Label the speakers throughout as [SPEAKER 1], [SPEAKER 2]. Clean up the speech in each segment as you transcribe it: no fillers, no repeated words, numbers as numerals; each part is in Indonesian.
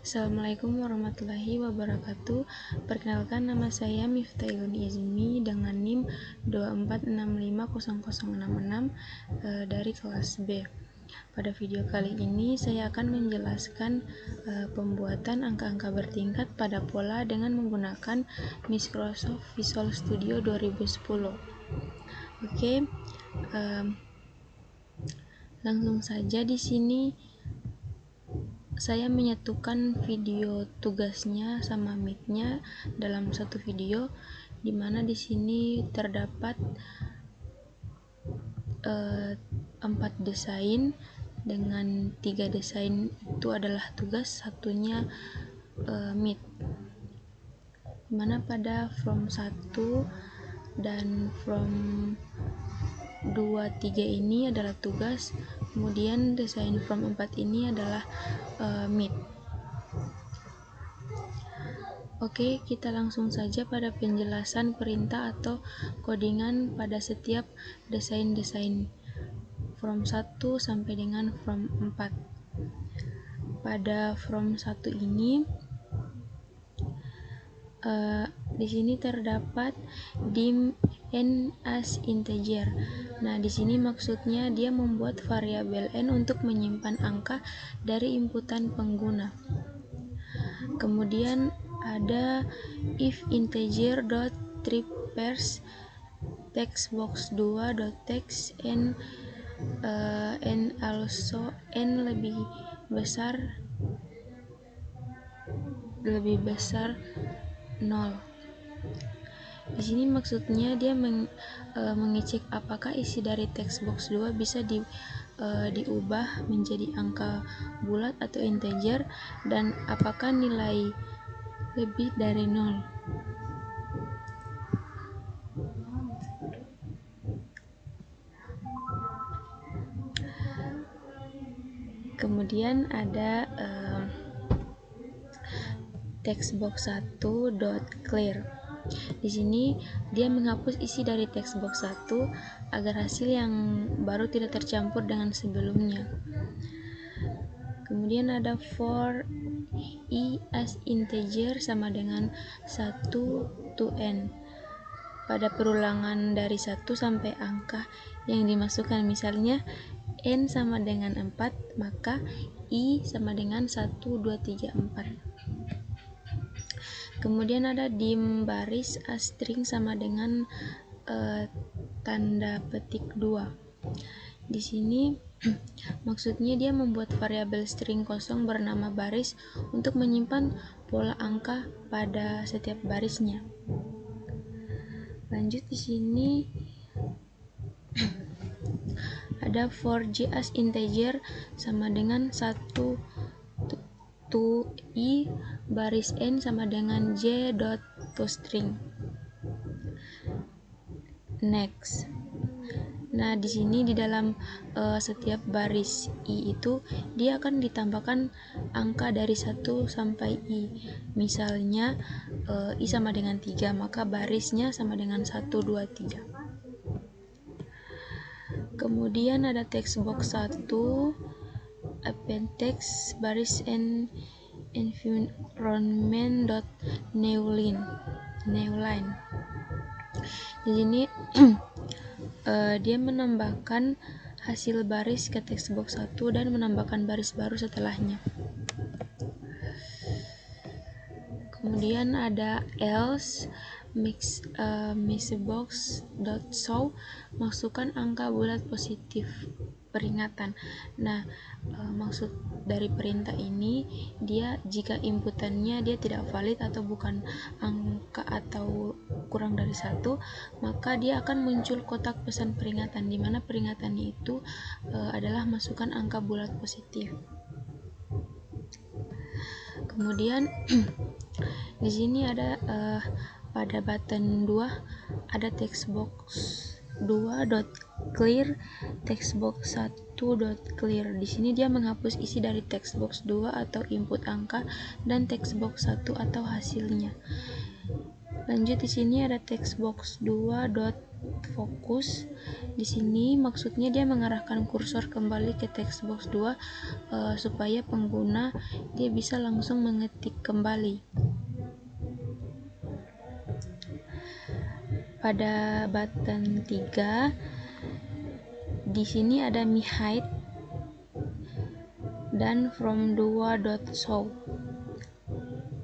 [SPEAKER 1] Assalamualaikum warahmatullahi wabarakatuh. Perkenalkan, nama saya Miftailun Izmi dengan NIM 246500066 dari kelas B. Pada video kali ini saya akan menjelaskan pembuatan angka-angka bertingkat pada pola dengan menggunakan Microsoft Visual Studio 2010. Oke, langsung saja di sini saya menyatukan video tugasnya sama Meet-nya dalam satu video, di mana di sini terdapat 4 desain dengan 3 desain itu adalah tugas, satunya Meet. Dimana pada from 1 dan from 2, 3 ini adalah tugas, kemudian desain from 4 ini adalah Meet. Oke, kita langsung saja pada penjelasan perintah atau codingan pada setiap desain-desain from 1 sampai dengan from 4. Pada from 1 ini di sini terdapat dim n as integer. Nah, di sini maksudnya dia membuat variabel n untuk menyimpan angka dari inputan pengguna. Kemudian ada if integer dot traverse textbox 2 dot text n also n lebih besar 0. Di sini maksudnya dia mengecek apakah isi dari textbox 2 bisa diubah menjadi angka bulat atau integer, dan apakah nilai lebih dari 0. Kemudian ada textbox 1 dot clear. Di sini dia menghapus isi dari textbox 1 agar hasil yang baru tidak tercampur dengan sebelumnya. Kemudian ada for i as integer sama dengan 1 to n. Pada perulangan dari 1 sampai angka yang dimasukkan, misalnya n sama dengan 4, maka i sama dengan 1, 2, 3, 4. Kemudian ada dim baris as string sama dengan tanda petik 2. Di sini maksudnya dia membuat variabel string kosong bernama baris untuk menyimpan pola angka pada setiap barisnya. Lanjut, di sini ada for j as integer sama dengan 1 to i baris n sama dengan j dot toString. Next. Nah, di sini di dalam setiap baris i itu dia akan ditambahkan angka dari 1 sampai i. Misalnya i sama dengan 3, maka barisnya sama dengan 1, 2, 3. Kemudian ada textbox 1 append text baris environment dot newline. Di sini dia menambahkan hasil baris ke textbox 1 dan menambahkan baris baru setelahnya. Kemudian ada else mixbox.show, masukkan angka bulat positif peringatan. Nah, maksud dari perintah ini, dia jika inputannya dia tidak valid atau bukan angka atau kurang dari 1, maka dia akan muncul kotak pesan peringatan, di mana peringatannya itu adalah masukkan angka bulat positif. Kemudian di sini ada pada button 2 ada textbox 2.clear, textbox 1.clear. Di sini dia menghapus isi dari textbox 2 atau input angka dan textbox 1 atau hasilnya. Lanjut, di sini ada textbox 2 focus. Di sini maksudnya dia mengarahkan kursor kembali ke text box 2 supaya pengguna dia bisa langsung mengetik kembali. Pada button 3 di sini ada mi hide dan from2.show.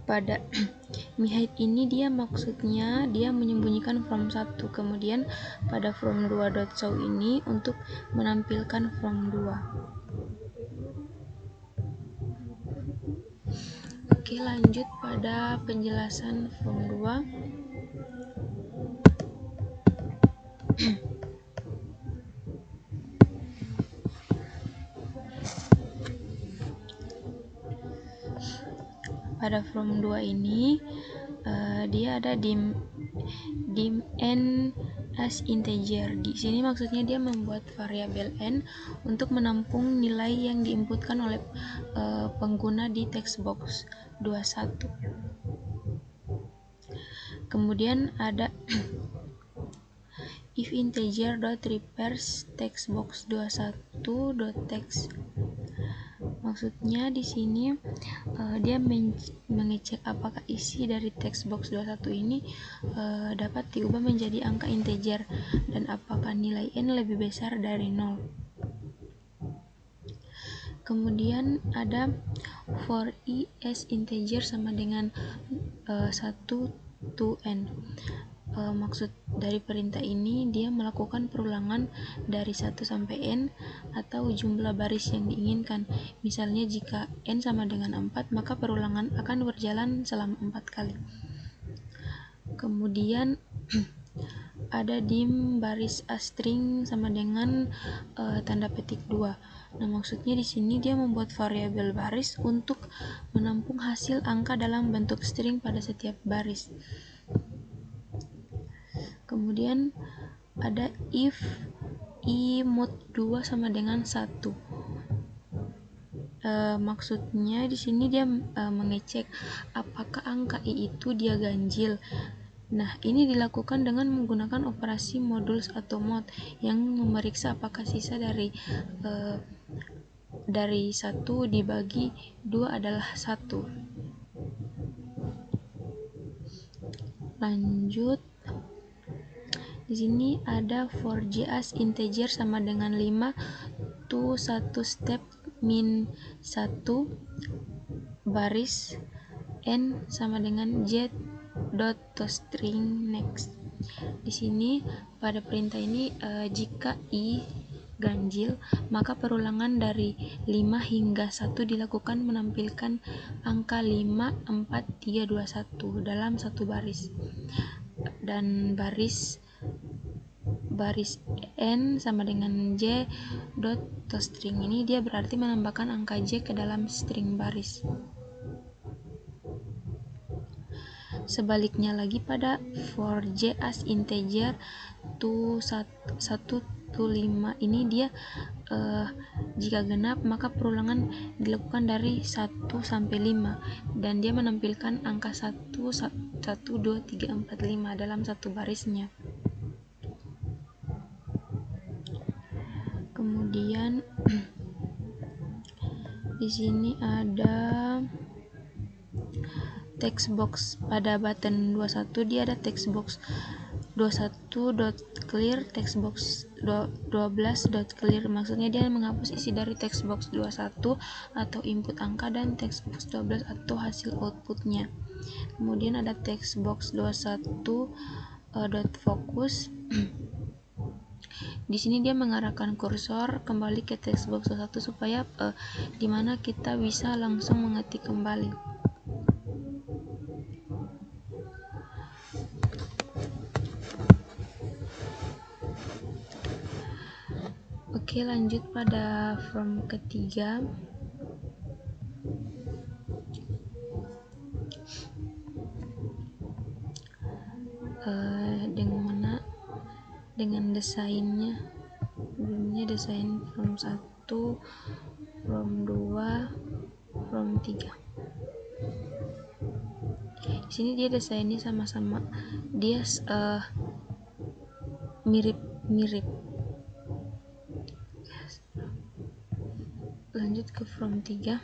[SPEAKER 1] Pada mi hide ini dia maksudnya dia menyembunyikan from 1, kemudian pada from2.show ini untuk menampilkan from 2. Oke, lanjut pada penjelasan from 2. Pada from 2 ini dia ada dim n as integer. Di sini maksudnya dia membuat variabel n untuk menampung nilai yang diinputkan oleh pengguna di text box 21. Kemudian ada if integer dot refers text box 21.text. Maksudnya di sini dia mengecek apakah isi dari text box 21 ini dapat diubah menjadi angka integer dan apakah nilai n lebih besar dari 0. Kemudian ada for i as integer sama dengan 1 to n. Maksud dari perintah ini dia melakukan perulangan dari 1 sampai n atau jumlah baris yang diinginkan. Misalnya jika n sama dengan 4, maka perulangan akan berjalan selama 4 kali. Kemudian ada dim baris astring sama dengan tanda petik 2. Nah, maksudnya di sini dia membuat variabel baris untuk menampung hasil angka dalam bentuk string pada setiap baris. Kemudian ada if i mod 2 sama dengan 1. Maksudnya di sini dia mengecek apakah angka i itu dia ganjil. Nah, ini dilakukan dengan menggunakan operasi modulus atau mod yang memeriksa apakah sisa dari 1 dibagi 2 adalah 1. Lanjut. Di sini ada for j as integer sama dengan 5 to 1 step min 1 baris n sama dengan j dot toString next. Di sini pada perintah ini jika i ganjil, maka perulangan dari 5 hingga 1 dilakukan menampilkan angka 5, 4, 3, 2, 1 dalam satu baris. Dan baris n sama dengan j dot toString ini dia berarti menambahkan angka j ke dalam string baris. Sebaliknya lagi pada for j as integer to 1 to 5 ini dia jika genap maka perulangan dilakukan dari 1 sampai 5 dan dia menampilkan angka 1, 2, 3, 4, 5 dalam satu barisnya. Kemudian di sini ada text box pada button 21 dia ada text box 21.clear, text box 12.clear. Maksudnya dia menghapus isi dari text box 21 atau input angka dan text box 12 atau hasil outputnya. Kemudian ada text box 21.focus. Di sini dia mengarahkan kursor kembali ke text box 21 supaya dimana kita bisa langsung mengetik kembali. Oke, lanjut pada from ketiga. Dengan desainnya desain from 1, from 2, from 3. Di sini dia desainnya sama-sama dia mirip-mirip. Lanjut ke from 3.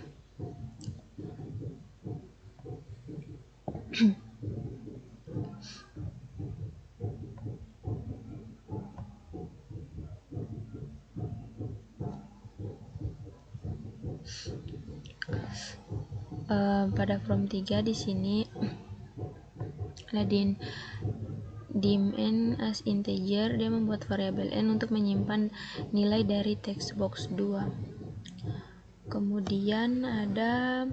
[SPEAKER 1] Pada from 3 di sini ada dim n as integer, dia membuat variabel n untuk menyimpan nilai dari text box 2. Kemudian ada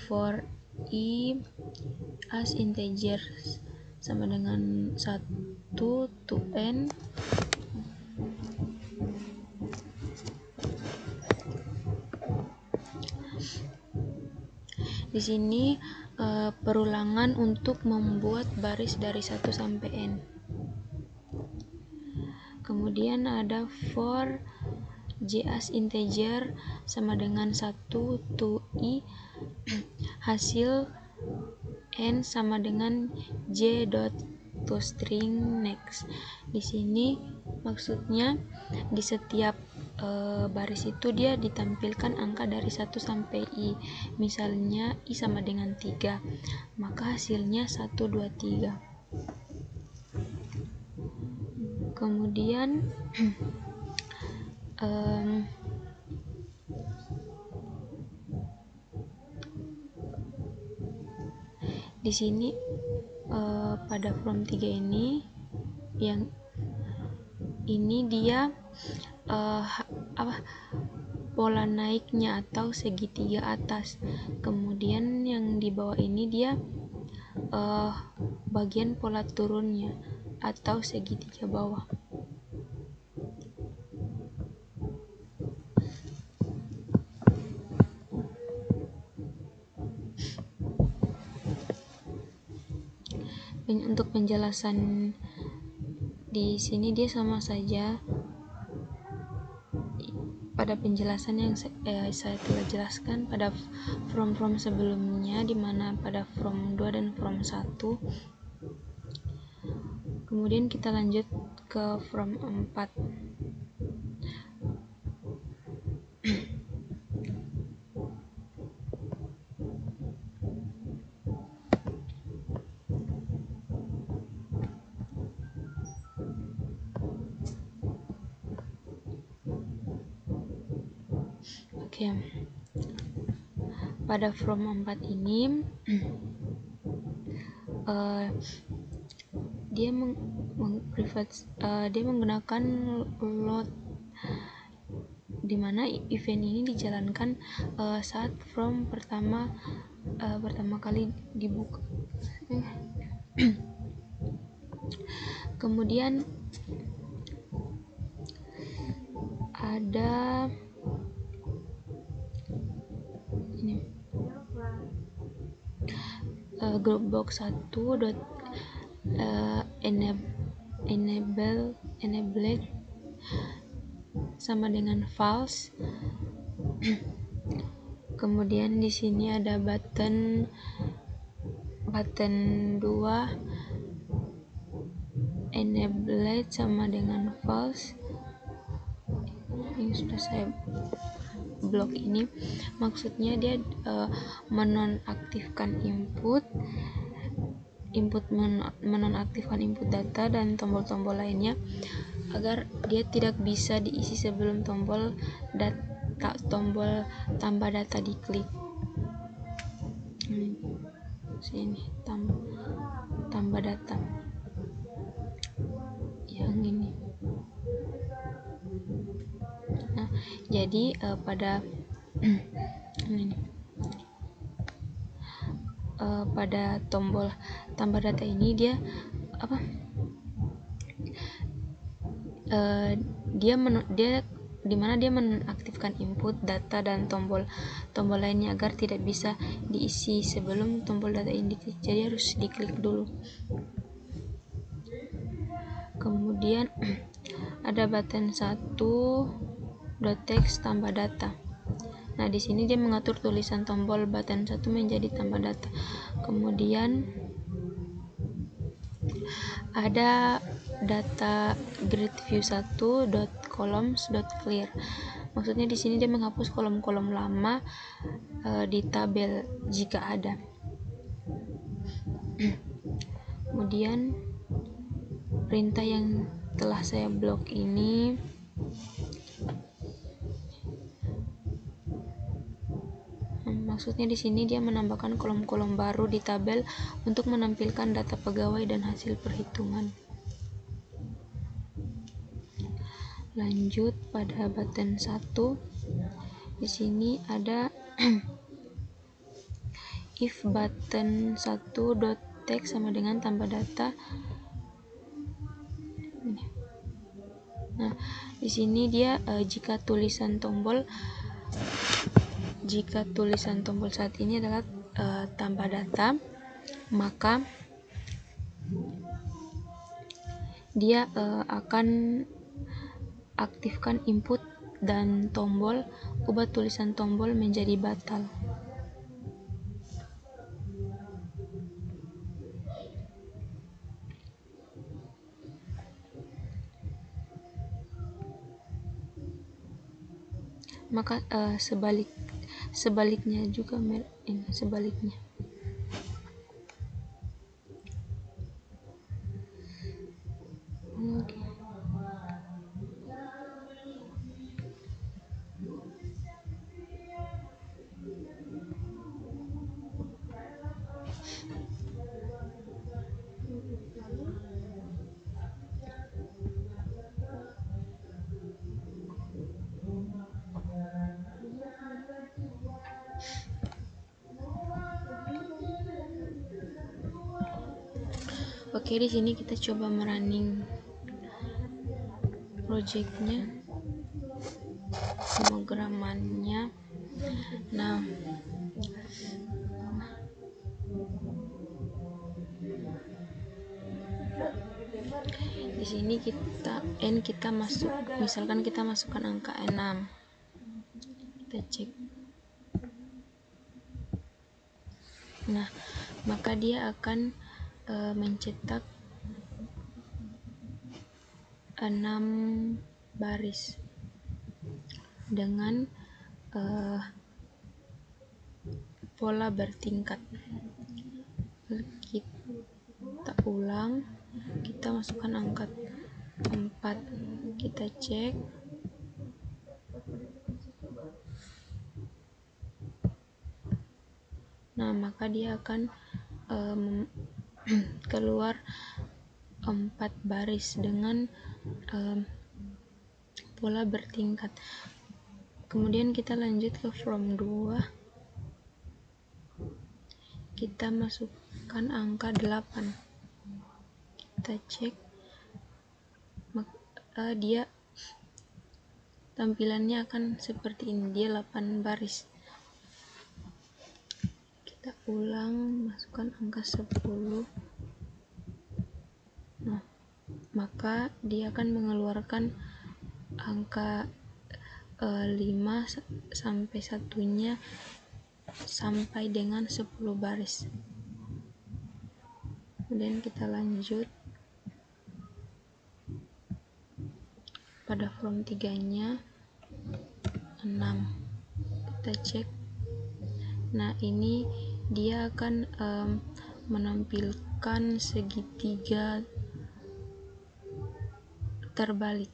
[SPEAKER 1] for i as integer sama dengan 1 to n. Di sini perulangan untuk membuat baris dari 1 sampai n. Kemudian ada for j as integer sama dengan 1 to i hasil n sama dengan j dot to string next. Di sini maksudnya di setiap baris itu dia ditampilkan angka dari 1 sampai i. Misalnya i sama dengan 3, maka hasilnya 1, 2, 3. Kemudian di sini pada from 3 ini yang ini dia pola naiknya atau segitiga atas. Kemudian yang di bawah ini dia bagian pola turunnya atau segitiga bawah. Untuk penjelasan di sini dia sama saja pada penjelasan yang saya telah jelaskan pada from sebelumnya, dimana pada from 2 dan from 1. Kemudian kita lanjut ke from 4. Oke. Pada from 4 ini dia dia menggunakan load, dimana event ini dijalankan saat from pertama kali dibuka. Kemudian ada ini group box 1 dot enabled sama dengan false. Kemudian di sini ada button 2 enabled sama dengan false. Ini sudah saya blok. Ini maksudnya dia menonaktifkan input menonaktifkan input data dan tombol-tombol lainnya agar dia tidak bisa diisi sebelum tombol tambah data diklik. Sini tambah data yang ini. Nah, jadi pada ini pada tombol tambah data ini dia dimana dia menonaktifkan input data dan tombol lainnya agar tidak bisa diisi sebelum tombol data ini diklik. Jadi harus diklik dulu. Kemudian ada button 1 .text tambah data. Nah, di sini dia mengatur tulisan tombol button 1 menjadi tambah data. Kemudian ada data grid view 1.columns.clear. Maksudnya di sini dia menghapus kolom-kolom lama di tabel jika ada. Kemudian perintah yang telah saya blok ini maksudnya di sini dia menambahkan kolom-kolom baru di tabel untuk menampilkan data pegawai dan hasil perhitungan. Lanjut pada button 1. Di sini ada if button 1.text sama dengan tambah data. Nah, di sini dia jika tulisan tombol saat ini adalah tambah data, maka dia akan aktifkan input dan tombol, ubah tulisan tombol menjadi batal. Maka sebaliknya juga sebaliknya. Oke, di sini kita coba merunning projectnya, pemrogramannya. Nah, di sini kita masuk, misalkan kita masukkan angka 6, kita cek. Nah, maka dia akan mencetak 6 baris dengan pola bertingkat. Kita ulang, kita masukkan angka 4, kita cek. Nah, maka dia akan keluar 4 baris dengan pola bertingkat. Kemudian kita lanjut ke from 2, kita masukkan angka 8, kita cek. Dia tampilannya akan seperti ini, dia 8 baris. Kita ulang, masukkan angka 10. Nah, maka dia akan mengeluarkan angka 5 sampai satunya sampai dengan 10 baris. Kemudian kita lanjut pada from 3-nya 6, kita cek. Nah, ini dia akan menampilkan segitiga terbalik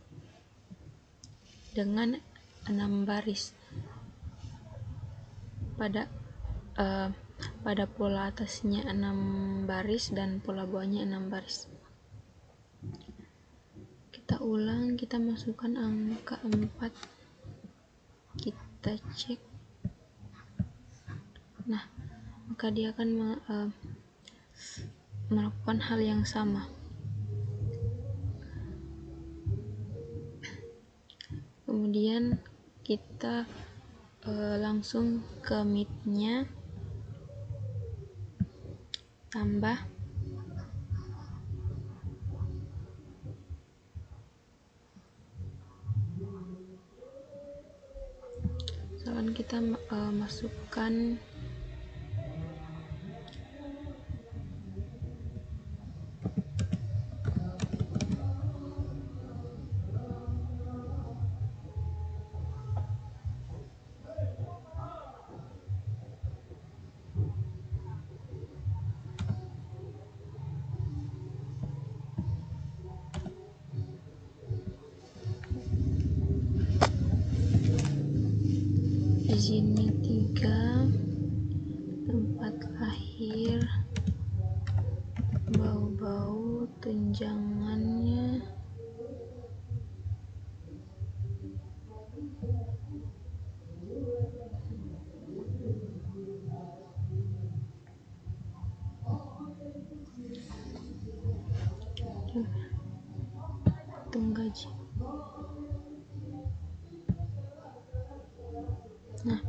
[SPEAKER 1] dengan 6 baris pada pola atasnya 6 baris dan pola bawahnya 6 baris. Kita ulang, kita masukkan angka 4, kita cek. Nah, maka dia akan melakukan hal yang sama. Kemudian kita langsung ke mid-nya, tambah misalkan kita masukkan sini 3, tempat lahir, bau-bau, tunjangannya, potong gaji. Nah,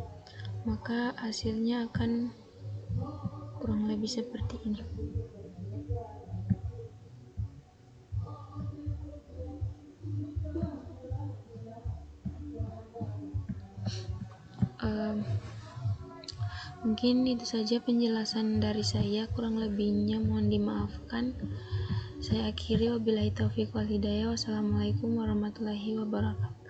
[SPEAKER 1] maka hasilnya akan kurang lebih seperti ini. Mungkin itu saja penjelasan dari saya, kurang lebihnya mohon dimaafkan. Saya akhiri, wabillahi taufiq wal hidayah. Wassalamualaikum warahmatullahi wabarakatuh.